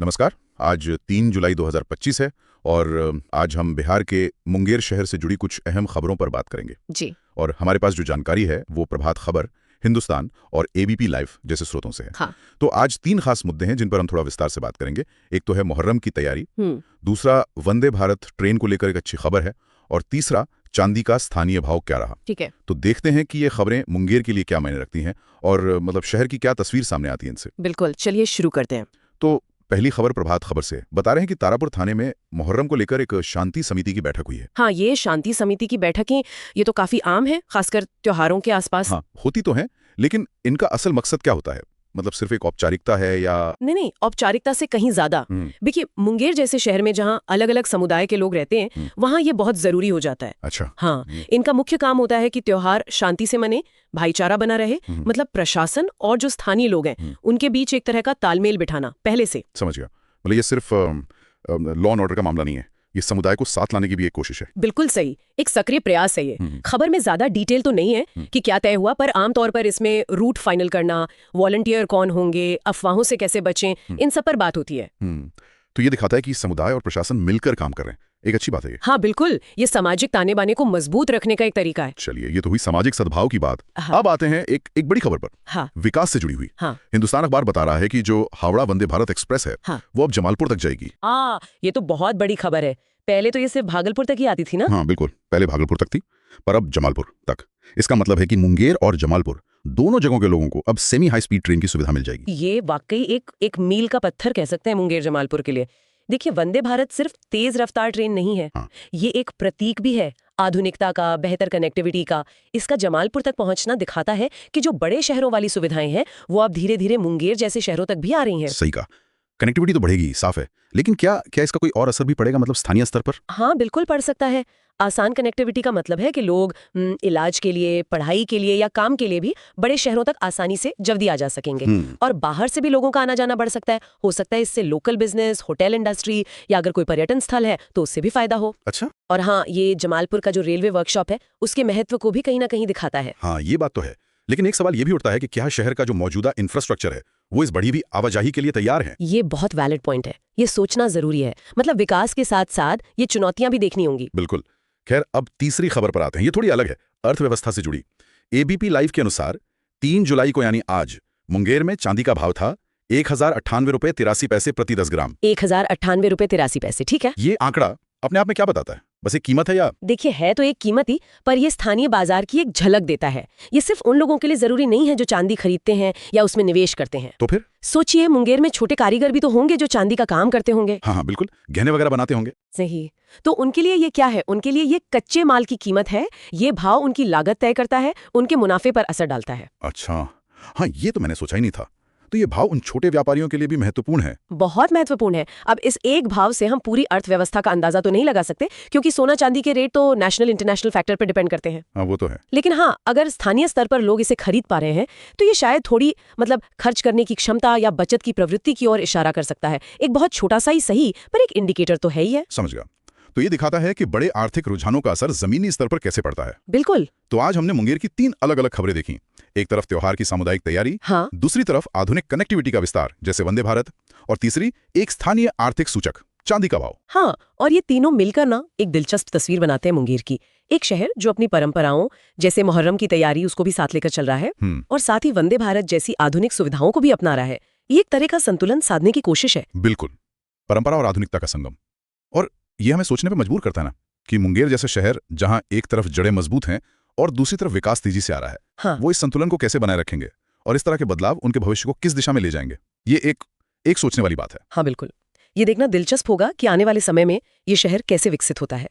नमस्कार। आज 3 जुलाई 2025 है और आज हम बिहार के मुंगेर शहर से जुड़ी कुछ अहम खबरों पर बात करेंगे जी। और हमारे पास जो जानकारी है वो प्रभात खबर, हिंदुस्तान और एबीपी लाइव जैसे स्रोतों से है। हाँ। तो आज 3 खास मुद्दे हैं जिन पर हम थोड़ा विस्तार से बात करेंगे। एक तो है मुहर्रम की तैयारी, दूसरा वंदे भारत ट्रेन को लेकर एक अच्छी खबर है और तीसरा चांदी का स्थानीय भाव क्या रहा। ठीक है। तो देखते हैं कि ये खबरें मुंगेर के लिए क्या मायने रखती हैं और मतलब शहर की क्या तस्वीर सामने आती है इनसे। बिल्कुल, चलिए शुरू करते हैं। तो पहली खबर प्रभात खबर से बता रहे हैं कि तारापुर थाने में मुहर्रम को लेकर एक शांति समिति की बैठक हुई है। हाँ, ये शांति समिति की बैठकें ये तो काफी आम है, खासकर त्योहारों के आसपास। हाँ, होती तो हैं, लेकिन इनका असल मकसद क्या होता है? मतलब सिर्फ एक औपचारिकता है या नहीं, औपचारिकता से कहीं ज्यादा। देखिए, मुंगेर जैसे शहर में जहाँ अलग अलग समुदाय के लोग रहते हैं, वहाँ ये बहुत जरूरी हो जाता है। अच्छा। हाँ, इनका मुख्य काम होता है कि त्योहार शांति से मने, भाईचारा बना रहे। मतलब प्रशासन और जो स्थानीय लोग हैं उनके बीच एक तरह का तालमेल बिठाना पहले से। समझ गया। मतलब ये सिर्फ लॉ एंड ऑर्डर का मामला नहीं है, ये समुदाय को साथ लाने की भी एक कोशिश है। बिल्कुल सही, एक सक्रिय प्रयास है ये। खबर में ज्यादा डिटेल तो नहीं है कि क्या तय हुआ, पर आमतौर पर इसमें रूट फाइनल करना, वॉलंटियर कौन होंगे, अफवाहों से कैसे बचें, इन सब पर बात होती है। तो ये दिखाता है कि समुदाय और प्रशासन मिलकर काम कर रहे हैं। एक अच्छी बात है ये। हाँ बिल्कुल, ये सामाजिक ताने बाने को मजबूत रखने का एक तरीका है। चलिए, ये तो हुई सामाजिक सद्भाव की बात। हाँ। अब आते हैं एक बड़ी खबर पर। हाँ। विकास से जुड़ी हुई। हाँ। हिंदुस्तान अखबार बता रहा है कि जो हावड़ा वंदे भारत एक्सप्रेस है, हाँ। वो अब जमालपुर तक जाएगी। ये तो बहुत बड़ी खबर है। पहले तो ये सिर्फ भागलपुर तक ही आती थी ना। हाँ बिल्कुल, पहले भागलपुर तक थी, पर अब जमालपुर तक। इसका मतलब है कि मुंगेर और जमालपुर दोनों जगहों के लोगों को अब सेमी हाई स्पीड ट्रेन की सुविधा मिल जाएगी। ये वाकई एक मील का पत्थर कह सकते हैं मुंगेर जमालपुर के लिए। देखिए, वंदे भारत सिर्फ तेज रफ्तार ट्रेन नहीं है। हाँ। ये एक प्रतीक भी है आधुनिकता का, बेहतर कनेक्टिविटी का। इसका जमालपुर तक पहुंचना दिखाता है कि जो बड़े शहरों वाली सुविधाएं हैं वो अब धीरे धीरे मुंगेर जैसे शहरों तक भी आ रही हैं। सही कहा, कनेक्टिविटी तो बढ़ेगी, साफ है, लेकिन क्या इसका कोई और असर भी पड़ेगा, मतलब स्थानीय स्तर पर? हाँ बिल्कुल पड़ सकता है। आसान कनेक्टिविटी का मतलब है कि लोग इलाज के लिए, पढ़ाई के लिए या काम के लिए भी बड़े शहरों तक आसानी से जल्दी आ जा सकेंगे। और बाहर से भी लोगों का आना जाना बढ़ सकता है। हो सकता है इससे लोकल बिजनेस, होटल इंडस्ट्री या अगर कोई पर्यटन स्थल है तो उससे भी फायदा हो। अच्छा। और हाँ, ये जमालपुर का जो रेलवे वर्कशॉप है उसके महत्व को भी कहीं ना कहीं दिखाता है। हाँ, ये बात तो है, लेकिन एक सवाल ये भी उठता है कि क्या शहर का जो मौजूदा इंफ्रास्ट्रक्चर है वो इस बढ़ी हुई आवाजाही के लिए तैयार है? ये बहुत वैलिड पॉइंट है। ये सोचना जरूरी है। मतलब विकास के साथ साथ ये चुनौतियां भी देखनी होंगी। बिल्कुल। खैर, अब तीसरी खबर पर आते हैं। ये थोड़ी अलग है, अर्थव्यवस्था से जुड़ी। एबीपी लाइव के अनुसार 3 जुलाई को यानी आज मुंगेर में चांदी का भाव था 1098 रुपये 83 पैसे प्रति 10 ग्राम। 1098 रुपये 83 पैसे, ठीक है। ये आंकड़ा अपने आप में क्या बताता है? बस एक कीमत है या? देखिए, है तो एक कीमत ही, पर ये स्थानीय बाजार की एक झलक देता है। ये सिर्फ उन लोगों के लिए जरूरी नहीं है जो चांदी खरीदते हैं या उसमें निवेश करते हैं। तो फिर सोचिए, मुंगेर में छोटे कारीगर भी तो होंगे जो चांदी का काम करते होंगे। हाँ बिल्कुल, गहने वगैरह बनाते होंगे। सही। तो उनके लिए ये क्या है? उनके लिए ये कच्चे माल की कीमत है। ये भाव उनकी लागत तय करता है, उनके मुनाफे पर असर डालता है। अच्छा, हाँ, ये तो मैंने सोचा ही नहीं था। तो ये भाव उन छोटे व्यापारियों के लिए भी महत्वपूर्ण है। बहुत महत्वपूर्ण है। अब इस एक भाव से हम पूरी अर्थव्यवस्था का अंदाजा तो नहीं लगा सकते, क्योंकि सोना चांदी के रेट तो नेशनल इंटरनेशनल फैक्टर पर डिपेंड करते हैं। हाँ, वो तो है। लेकिन हाँ, अगर स्थानीय स्तर पर लोग इसे खरीद पा रहे हैं तो ये शायद थोड़ी खर्च करने की क्षमता या बचत की प्रवृत्ति की ओर इशारा कर सकता है। एक बहुत छोटा सा ही सही, पर एक इंडिकेटर तो है ही है। समझ गया। तो ये दिखाता है कि बड़े आर्थिक रुझानों का असर जमीनी स्तर पर कैसे पड़ता है। बिल्कुल। तो आज हमने मुंगेर की 3 अलग अलग खबरें देखी। एक तरफ त्योहार की सामुदायिक तैयारी, हाँ। दूसरी तरफ आधुनिक कनेक्टिविटी का विस्तार जैसे वंदे भारत, और तीसरी एक स्थानीय आर्थिक सूचक चांदी का भाव। हाँ, और ये तीनों मिलकर ना एक दिलचस्प तस्वीर बनाते हैं मुंगेर की। एक शहर जो अपनी परंपराओं जैसे मुहर्रम की तैयारी उसको भी साथ लेकर चल रहा है और साथ ही वंदे भारत जैसी आधुनिक सुविधाओं को भी अपना रहा है। ये एक तरह का संतुलन साधने की कोशिश है। बिल्कुल, परंपरा और आधुनिकता का संगम। और ये हमें सोचने पर मजबूर करता है ना कि मुंगेर जैसे शहर जहां एक तरफ जड़ें मजबूत हैं और दूसरी तरफ विकास तेजी से आ रहा है, हाँ। वो इस संतुलन को कैसे बनाए रखेंगे और इस तरह के बदलाव उनके भविष्य को किस दिशा में ले जाएंगे। ये एक सोचने वाली बात है। हाँ बिल्कुल, ये देखना दिलचस्प होगा कि आने वाले समय में ये शहर कैसे विकसित होता है।